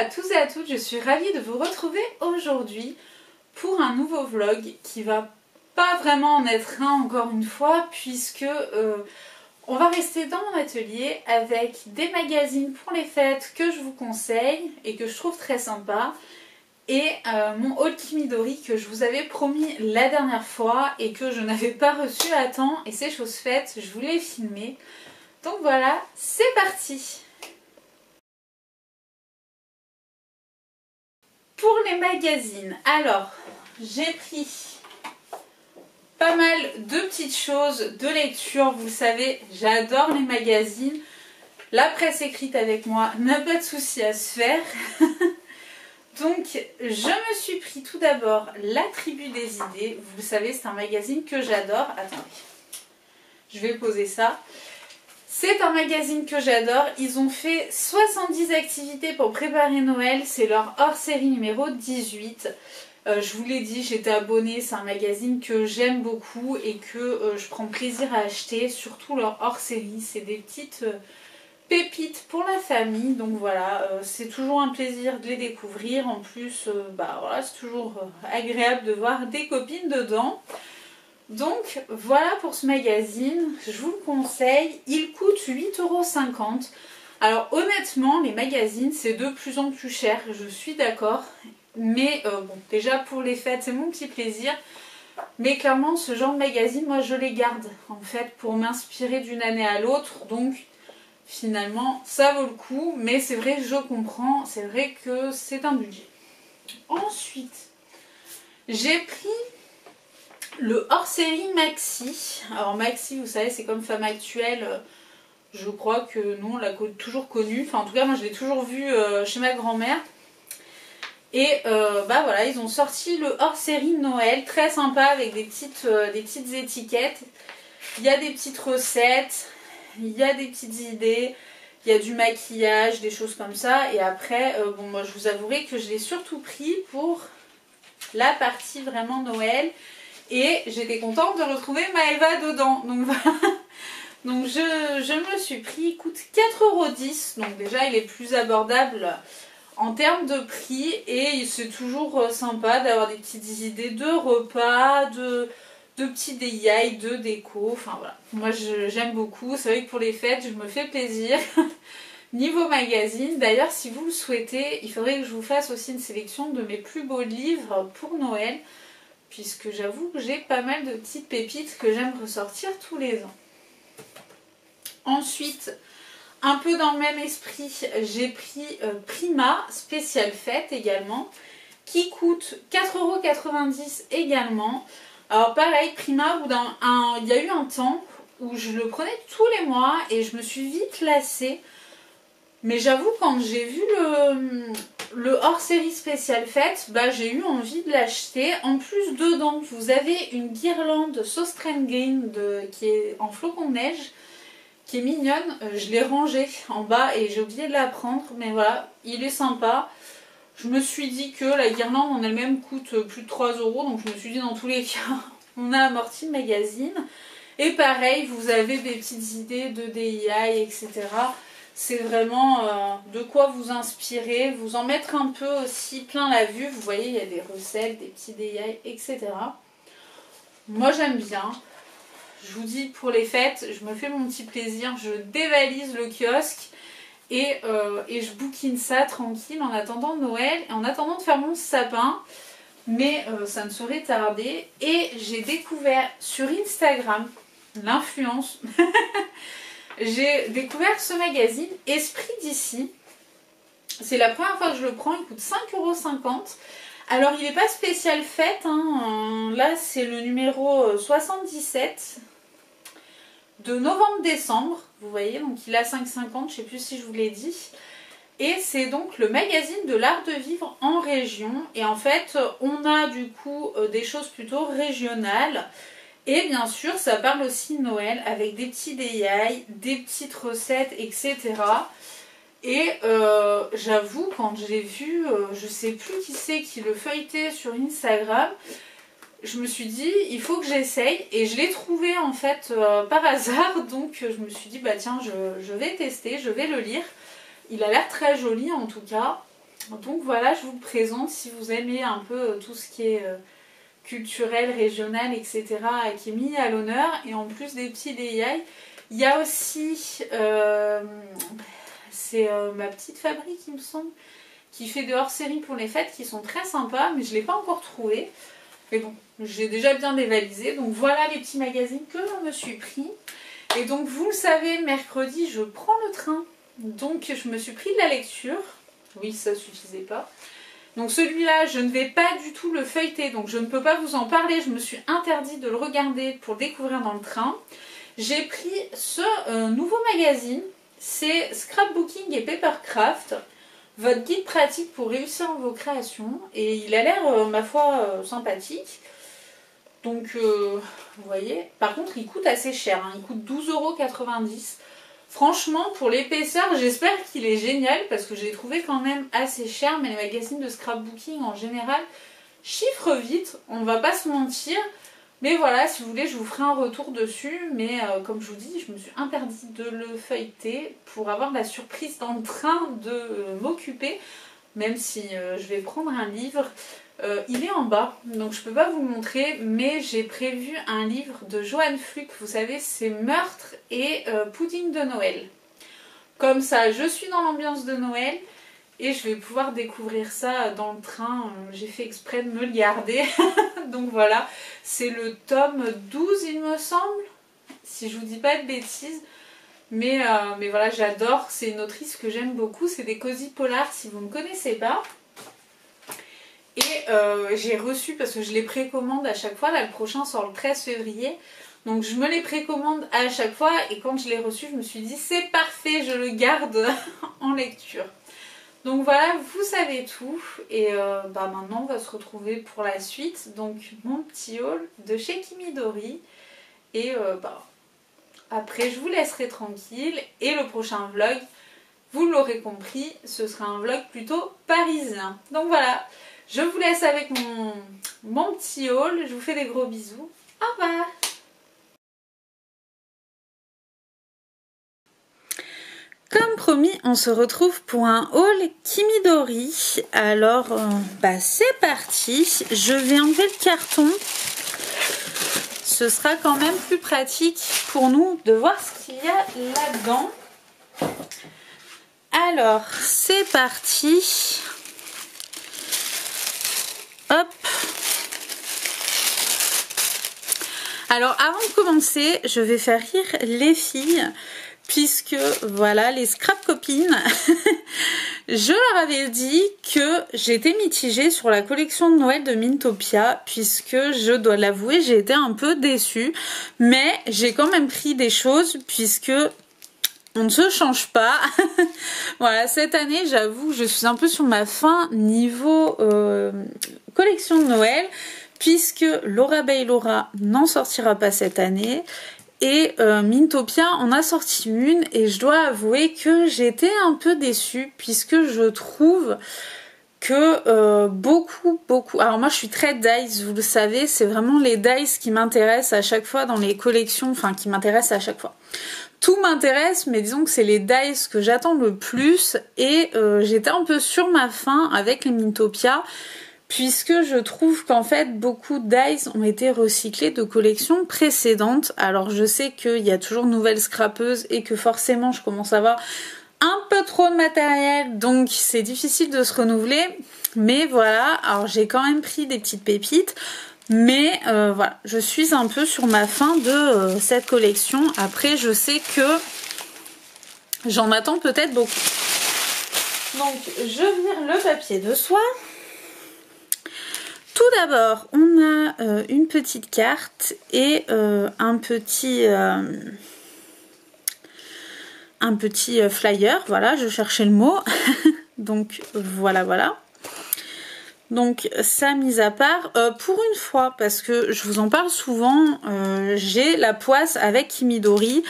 à tous et à toutes, je suis ravie de vous retrouver aujourd'hui pour un nouveau vlog qui va pas vraiment en être un encore une fois puisque on va rester dans mon atelier avec des magazines pour les fêtes que je vous conseille et que je trouve très sympa et mon haul Kimidori que je vous avais promis la dernière fois et que je n'avais pas reçu à temps et c'est chose faite, je voulais filmer. Donc voilà, c'est parti! Pour les magazines, alors j'ai pris pas mal de petites choses de lecture. Vous le savez, j'adore les magazines. La presse écrite avec moi n'a pas de souci à se faire. Donc je me suis pris tout d'abord La Tribu des idées. Vous le savez, c'est un magazine que j'adore. Attendez, je vais poser ça. C'est un magazine que j'adore. Ils ont fait 70 activités pour préparer Noël. C'est leur hors-série numéro 18. Je vous l'ai dit, j'étais abonnée. C'est un magazine que j'aime beaucoup et que je prends plaisir à acheter. Surtout leur hors-série. C'est des petites pépites pour la famille. Donc voilà, c'est toujours un plaisir de les découvrir. En plus, voilà, c'est toujours agréable de voir des copines dedans. Donc voilà pour ce magazine, je vous le conseille, il coûte 8,50 €. Alors honnêtement, les magazines c'est de plus en plus cher, je suis d'accord. Mais bon, déjà pour les fêtes c'est mon petit plaisir. Mais clairement ce genre de magazine, moi je les garde en fait pour m'inspirer d'une année à l'autre. Donc finalement ça vaut le coup, mais c'est vrai je comprends, c'est vrai que c'est un budget. Ensuite, j'ai pris le hors-série Maxi. Alors Maxi, vous savez, c'est comme Femme Actuelle. Je crois que nous, on l'a toujours connu. Enfin, en tout cas, moi, je l'ai toujours vu chez ma grand-mère. Et voilà, ils ont sorti le hors-série Noël. Très sympa, avec des petites étiquettes. Il y a des petites recettes. Il y a des petites idées. Il y a du maquillage, des choses comme ça. Et après, moi, je vous avouerai que je l'ai surtout pris pour la partie vraiment Noël. Et j'étais contente de retrouver Maëva dedans. Donc voilà. Donc je me suis pris, il coûte 4,10 €. Donc déjà il est plus abordable en termes de prix. Et c'est toujours sympa d'avoir des petites idées de repas, de petits DIY, de déco. Enfin voilà. Moi j'aime beaucoup. C'est vrai que pour les fêtes je me fais plaisir. Niveau magazine, d'ailleurs si vous le souhaitez, il faudrait que je vous fasse aussi une sélection de mes plus beaux livres pour Noël. Puisque j'avoue que j'ai pas mal de petites pépites que j'aime ressortir tous les ans. Ensuite, un peu dans le même esprit, j'ai pris Prima spécial fête également, qui coûte 4,90 € également. Alors pareil, Prima, il y a eu un temps où je le prenais tous les mois et je me suis vite lassée. Mais j'avoue, quand j'ai vu le hors-série spécial fête, j'ai eu envie de l'acheter. En plus, dedans, vous avez une guirlande Sauce Green qui est en flocons de neige, qui est mignonne. Je l'ai rangée en bas et j'ai oublié de la prendre. Mais voilà, il est sympa. Je me suis dit que la guirlande en elle-même coûte plus de 3 €. Donc je me suis dit, dans tous les cas, on a amorti le magazine. Et pareil, vous avez des petites idées de DIY, etc. C'est vraiment de quoi vous inspirer, vous en mettre un peu aussi plein la vue. Vous voyez, il y a des recettes, des petits DIY, etc. Moi, j'aime bien. Je vous dis, pour les fêtes, je me fais mon petit plaisir. Je dévalise le kiosque et je bouquine ça tranquille en attendant Noël et en attendant de faire mon sapin. Mais ça ne saurait tarder. Et j'ai découvert sur Instagram l'influence... J'ai découvert ce magazine Esprit d'ici. C'est la première fois que je le prends, il coûte 5,50 €. Alors il n'est pas spécial fête, hein. Là c'est le numéro 77 de novembre-décembre. Vous voyez, donc il a 5,50 €, je ne sais plus si je vous l'ai dit. Et c'est donc le magazine de l'art de vivre en région. Et en fait on a du coup des choses plutôt régionales. Et bien sûr, ça parle aussi de Noël avec des petits DIY, des petites recettes, etc. Et j'avoue, quand j'ai vu, je sais plus qui c'est qui le feuilletait sur Instagram, je me suis dit, il faut que j'essaye. Et je l'ai trouvé en fait par hasard. Donc je me suis dit, tiens, je vais tester, je vais le lire. Il a l'air très joli en tout cas. Donc voilà, je vous le présente si vous aimez un peu tout ce qui est culturel, régional, etc. qui est mis à l'honneur. Et en plus des petits détails, il y a aussi, c'est ma petite fabrique il me semble, qui fait des hors-série pour les fêtes qui sont très sympas, mais je ne l'ai pas encore trouvé. Mais bon, j'ai déjà bien dévalisé. Donc voilà les petits magazines que je me suis pris. Et donc vous le savez, mercredi je prends le train. Donc je me suis pris de la lecture. Oui, ça suffisait pas. Donc celui-là, je ne vais pas du tout le feuilleter. Donc je ne peux pas vous en parler. Je me suis interdit de le regarder pour découvrir dans le train. J'ai pris ce nouveau magazine. C'est Scrapbooking et Papercraft. Votre guide pratique pour réussir vos créations. Et il a l'air, ma foi, sympathique. Donc, vous voyez. Par contre, il coûte assez cher. Hein. Il coûte 12,90 €. Franchement, pour l'épaisseur, j'espère qu'il est génial. Parce que je l'ai trouvé quand même assez cher. Mais les magazines de scrapbooking, en général, chiffrent vite. On ne va pas se mentir. Mais voilà, si vous voulez, je vous ferai un retour dessus. Mais comme je vous dis, je me suis interdit de le feuilleter pour avoir la surprise dans le train de m'occuper. Même si je vais prendre un livre. Il est en bas, donc je ne peux pas vous le montrer. Mais j'ai prévu un livre de Joanne Fluck. Vous savez, c'est Meurtre et Pudding de Noël. Comme ça, je suis dans l'ambiance de Noël. Et je vais pouvoir découvrir ça dans le train. J'ai fait exprès de me le garder. Donc voilà, c'est le tome 12 il me semble. Si je vous dis pas de bêtises. Mais voilà, j'adore. C'est une autrice que j'aime beaucoup. C'est des cosy polars si vous ne connaissez pas. Et j'ai reçu, parce que je les précommande à chaque fois. Là, le prochain sort le 13 février. Donc je me les précommande à chaque fois. Et quand je l'ai reçu, je me suis dit c'est parfait, je le garde en lecture. Donc voilà, vous savez tout. Et maintenant, on va se retrouver pour la suite. Donc, mon petit haul de chez Kimidori. Et après, je vous laisserai tranquille. Et le prochain vlog, vous l'aurez compris, ce sera un vlog plutôt parisien. Donc voilà, je vous laisse avec mon petit haul. Je vous fais des gros bisous. Au revoir! Comme promis, on se retrouve pour un haul Kimidori. Alors, c'est parti. Je vais enlever le carton. Ce sera quand même plus pratique pour nous de voir ce qu'il y a là-dedans. Alors, c'est parti. Hop. Alors, avant de commencer, je vais faire rire les filles. Puisque voilà, les scrap copines, je leur avais dit que j'étais mitigée sur la collection de Noël de Mintopia, puisque je dois l'avouer, j'ai été un peu déçue, mais j'ai quand même pris des choses puisque on ne se change pas. Voilà, cette année, j'avoue, je suis un peu sur ma fin niveau collection de Noël, puisque Laura Bailora n'en sortira pas cette année. Et Mintopia en a sorti une et je dois avouer que j'étais un peu déçue puisque je trouve que beaucoup... Alors moi je suis très dice, vous le savez, c'est vraiment les dice qui m'intéressent à chaque fois dans les collections, enfin qui m'intéressent à chaque fois. Tout m'intéresse, mais disons que c'est les dice que j'attends le plus et j'étais un peu sur ma faim avec les Mintopia. Puisque je trouve qu'en fait beaucoup de dice ont été recyclés de collections précédentes. Alors je sais qu'il y a toujours de nouvelles scrapeuses et que forcément je commence à avoir un peu trop de matériel. Donc c'est difficile de se renouveler. Mais voilà, alors j'ai quand même pris des petites pépites. Mais voilà, je suis un peu sur ma fin de cette collection. Après je sais que j'en attends peut-être beaucoup. Donc je vire le papier de soie. Tout d'abord, on a une petite carte et un petit flyer. Voilà, je cherchais le mot. Donc voilà. Donc ça, mis à part, pour une fois, parce que je vous en parle souvent, j'ai la poisse avec Kimidori.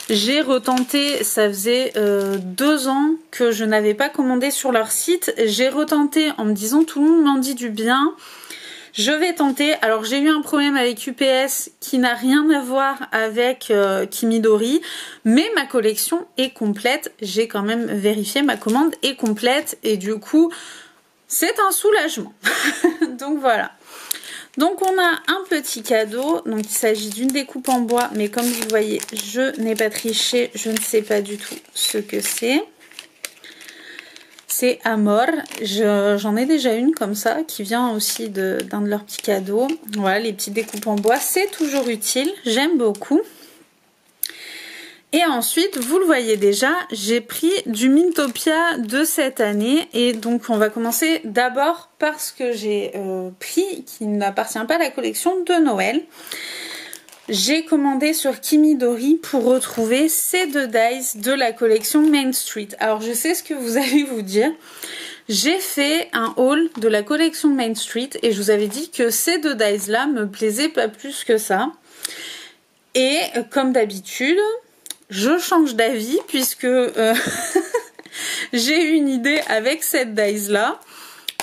J'ai retenté, ça faisait 2 ans que je n'avais pas commandé sur leur site. J'ai retenté en me disant tout le monde m'en dit du bien. Je vais tenter. Alors j'ai eu un problème avec UPS qui n'a rien à voir avec Kimidori, mais ma collection est complète. J'ai quand même vérifié, ma commande est complète et du coup c'est un soulagement. Donc voilà. Donc on a un petit cadeau, donc il s'agit d'une découpe en bois, mais comme vous voyez, je n'ai pas triché, je ne sais pas du tout ce que c'est. C'est Amor, j'en ai déjà une comme ça, qui vient aussi d'un de leurs petits cadeaux. Voilà, les petites découpes en bois, c'est toujours utile, j'aime beaucoup. Et ensuite, vous le voyez déjà, j'ai pris du Mintopia de cette année. Et donc, on va commencer d'abord par ce que j'ai pris, qui n'appartient pas à la collection de Noël. J'ai commandé sur Kimidori pour retrouver ces deux dies de la collection Main Street. Alors, je sais ce que vous allez vous dire. J'ai fait un haul de la collection Main Street et je vous avais dit que ces deux dies-là me plaisaient pas plus que ça. Et comme d'habitude... je change d'avis puisque j'ai eu une idée avec cette dies là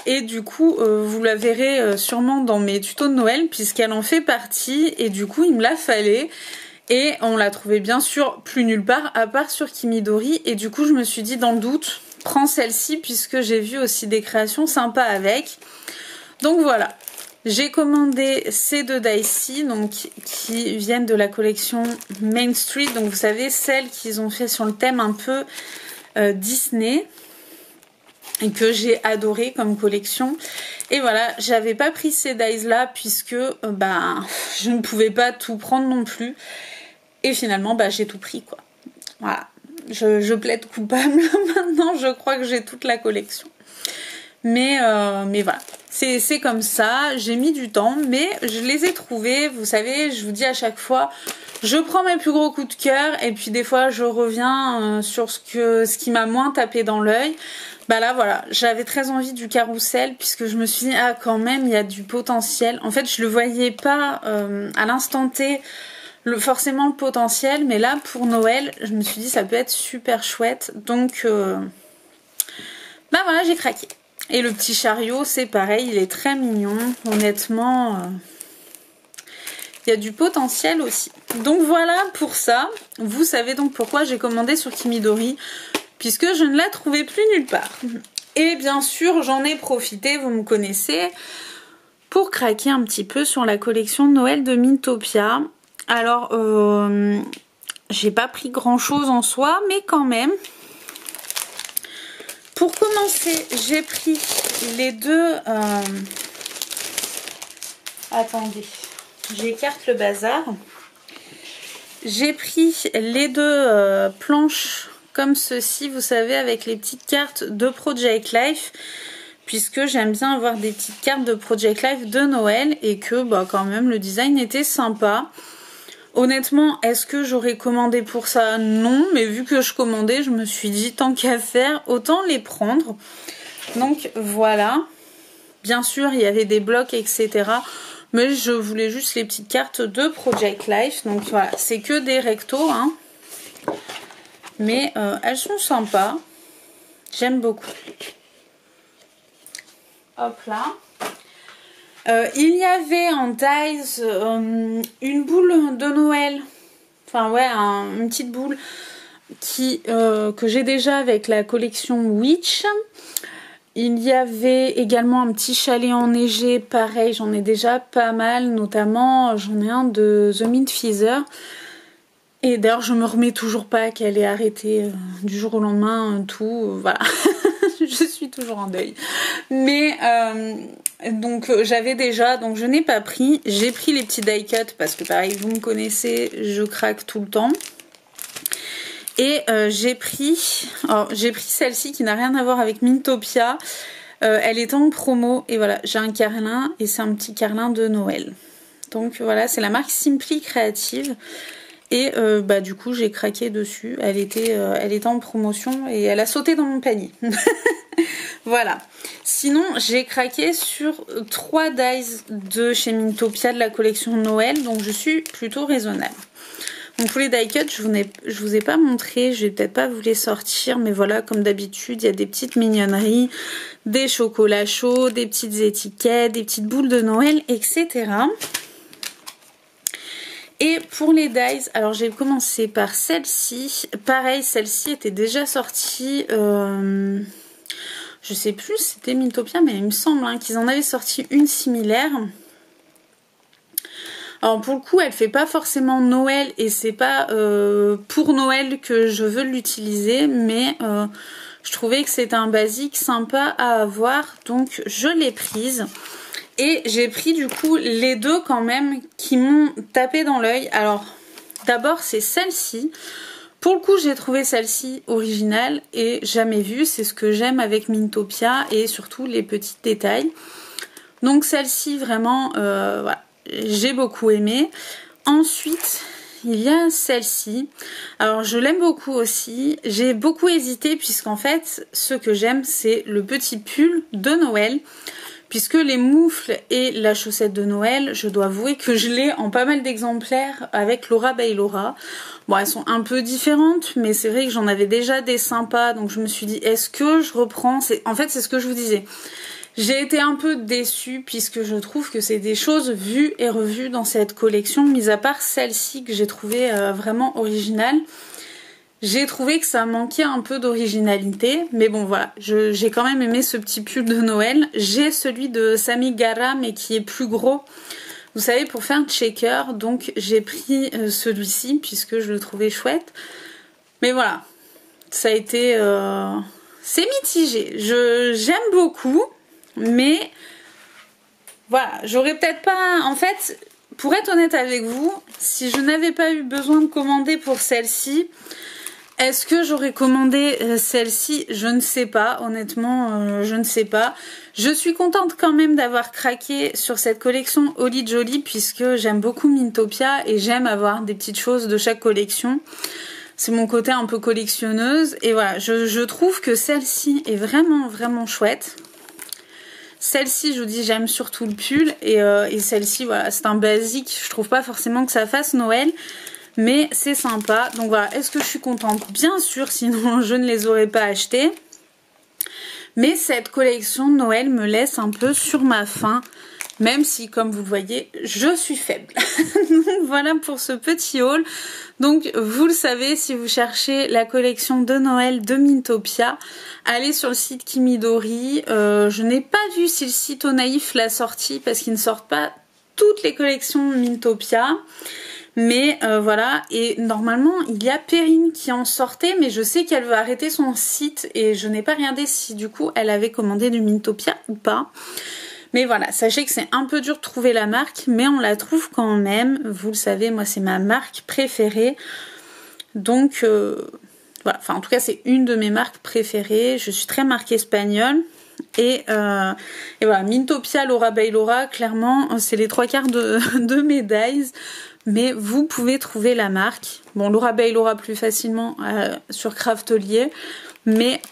et du coup vous la verrez sûrement dans mes tutos de Noël puisqu'elle en fait partie et du coup il me la fallait et on l'a trouvée bien sûr plus nulle part à part sur Kimidori et du coup je me suis dit dans le doute prends celle-ci puisque j'ai vu aussi des créations sympas avec. Donc voilà. J'ai commandé ces deux dies-ci, donc qui viennent de la collection Main Street. Donc vous savez, celles qu'ils ont fait sur le thème un peu Disney et que j'ai adoré comme collection. Et voilà, j'avais pas pris ces dies-là puisque je ne pouvais pas tout prendre non plus. Et finalement, j'ai tout pris quoi. Voilà, je plaide coupable. Maintenant, je crois que j'ai toute la collection. Mais voilà. C'est comme ça, j'ai mis du temps, mais je les ai trouvés. Vous savez, je vous dis à chaque fois, je prends mes plus gros coups de cœur et puis des fois je reviens sur ce qui m'a moins tapé dans l'œil. Bah là voilà, j'avais très envie du carrousel puisque je me suis dit, ah quand même, il y a du potentiel. En fait, je le voyais pas à l'instant T, forcément le potentiel, mais là pour Noël, je me suis dit, ça peut être super chouette. Donc, voilà, j'ai craqué. Et le petit chariot, c'est pareil, il est très mignon. Honnêtement, il y a du potentiel aussi. Donc voilà pour ça. Vous savez donc pourquoi j'ai commandé sur Kimidori, puisque je ne la trouvais plus nulle part. Et bien sûr, j'en ai profité, vous me connaissez, pour craquer un petit peu sur la collection de Noël de Mintopia. Alors, j'ai pas pris grand chose en soi, mais quand même... Pour commencer, j'ai pris les deux... Attendez, j'écarte le bazar. J'ai pris les deux planches comme ceci, vous savez, avec les petites cartes de Project Life. Puisque j'aime bien avoir des petites cartes de Project Life de Noël et que quand même le design était sympa. Honnêtement, est-ce que j'aurais commandé pour ça? Non, mais vu que je commandais, je me suis dit tant qu'à faire, autant les prendre. Donc voilà. Bien sûr, il y avait des blocs, etc. Mais je voulais juste les petites cartes de Project Life. Donc voilà, c'est que des rectos, hein. Mais elles sont sympas. J'aime beaucoup. Hop là. Il y avait en dies une boule de Noël, enfin ouais, une petite boule que j'ai déjà avec la collection Witch. Il y avait également un petit chalet enneigé, pareil, j'en ai déjà pas mal, notamment j'en ai un de The Mint Feather. Et d'ailleurs je me remets toujours pas qu'elle est arrêtée du jour au lendemain, tout, voilà. Je suis toujours en deuil. Mais donc j'avais déjà, donc je n'ai pas pris. J'ai pris les petits die cut parce que pareil, vous me connaissez, je craque tout le temps. Et j'ai pris celle-ci qui n'a rien à voir avec Mintopia. Elle est en promo et voilà, j'ai un carlin et c'est un petit carlin de Noël. Donc voilà, c'est la marque Simply Creative. Et du coup j'ai craqué dessus, elle était en promotion et elle a sauté dans mon panier. Voilà. Sinon j'ai craqué sur 3 dies de chez Mintopia de la collection Noël, donc je suis plutôt raisonnable. Donc pour les die cut, je vous ai pas montré, je vais peut-être pas vous les sortir, mais voilà, comme d'habitude, il y a des petites mignonneries, des chocolats chauds, des petites étiquettes, des petites boules de Noël, etc. Et pour les dies, alors j'ai commencé par celle-ci. Pareil, celle-ci était déjà sortie, je sais plus si c'était Mintopia, mais il me semble hein, qu'ils en avaient sorti une similaire. Alors pour le coup, elle fait pas forcément Noël et c'est pas pour Noël que je veux l'utiliser, mais je trouvais que c'était un basique sympa à avoir, donc je l'ai prise. Et j'ai pris du coup les deux quand même qui m'ont tapé dans l'œil. Alors d'abord c'est celle-ci. Pour le coup j'ai trouvé celle-ci originale et jamais vue. C'est ce que j'aime avec Mintopia et surtout les petits détails. Donc celle-ci vraiment voilà, j'ai beaucoup aimé. Ensuite il y a celle-ci. Alors je l'aime beaucoup aussi. J'ai beaucoup hésité puisqu'en fait ce que j'aime c'est le petit pull de Noël. Puisque les moufles et la chaussette de Noël, je dois avouer que je l'ai en pas mal d'exemplaires avec Laura by Laura. Bon, elles sont un peu différentes, mais c'est vrai que j'en avais déjà des sympas, donc je me suis dit, est-ce que je reprends? En fait, c'est ce que je vous disais. J'ai été un peu déçue, puisque je trouve que c'est des choses vues et revues dans cette collection, mis à part celle-ci que j'ai trouvée vraiment originale. J'ai trouvé que ça manquait un peu d'originalité, mais bon voilà, j'ai quand même aimé ce petit pull de Noël. J'ai celui de Sami Gara, mais qui est plus gros, vous savez, pour faire un checker, donc j'ai pris celui-ci, puisque je le trouvais chouette. Mais voilà, ça a été... c'est mitigé, j'aime beaucoup, mais voilà, j'aurais peut-être pas... En fait, pour être honnête avec vous, si je n'avais pas eu besoin de commander pour celle-ci... Est-ce que j'aurais commandé celle-ci? Je ne sais pas, honnêtement, je ne sais pas. Je suis contente quand même d'avoir craqué sur cette collection Holly Jolly puisque j'aime beaucoup Mintopia et j'aime avoir des petites choses de chaque collection. C'est mon côté un peu collectionneuse et voilà, je trouve que celle-ci est vraiment vraiment chouette. Celle-ci, je vous dis, j'aime surtout le pull et celle-ci, voilà, c'est un basique. Je trouve pas forcément que ça fasse Noël. Mais c'est sympa. Donc voilà, est-ce que je suis contente? Bien sûr, sinon je ne les aurais pas achetées. Mais cette collection de Noël me laisse un peu sur ma faim. Même si, comme vous le voyez, je suis faible. Donc voilà pour ce petit haul. Donc vous le savez, si vous cherchez la collection de Noël de Mintopia, allez sur le site Kimidori. Je n'ai pas vu si le site Au Naïf l'a sorti parce qu'ils ne sortent pas toutes les collections Mintopia. Mais voilà, et normalement il y a Perrine qui en sortait, mais je sais qu'elle veut arrêter son site et je n'ai pas regardé si du coup elle avait commandé du Mintopia ou pas. Mais voilà, sachez que c'est un peu dur de trouver la marque, mais on la trouve quand même. Vous le savez, moi c'est ma marque préférée. Donc voilà, enfin en tout cas c'est une de mes marques préférées. Je suis très marque espagnole. Et voilà, Mintopia, Laura by Laura, clairement c'est les 3/4 de mes dies. Mais vous pouvez trouver la marque. Bon, Laura by Laura plus facilement sur Craftelier. Mais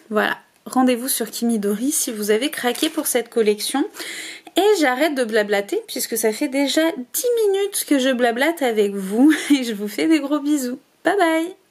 voilà, rendez-vous sur Kimidori si vous avez craqué pour cette collection. Et j'arrête de blablater puisque ça fait déjà 10 minutes que je blablate avec vous. Et je vous fais des gros bisous. Bye bye!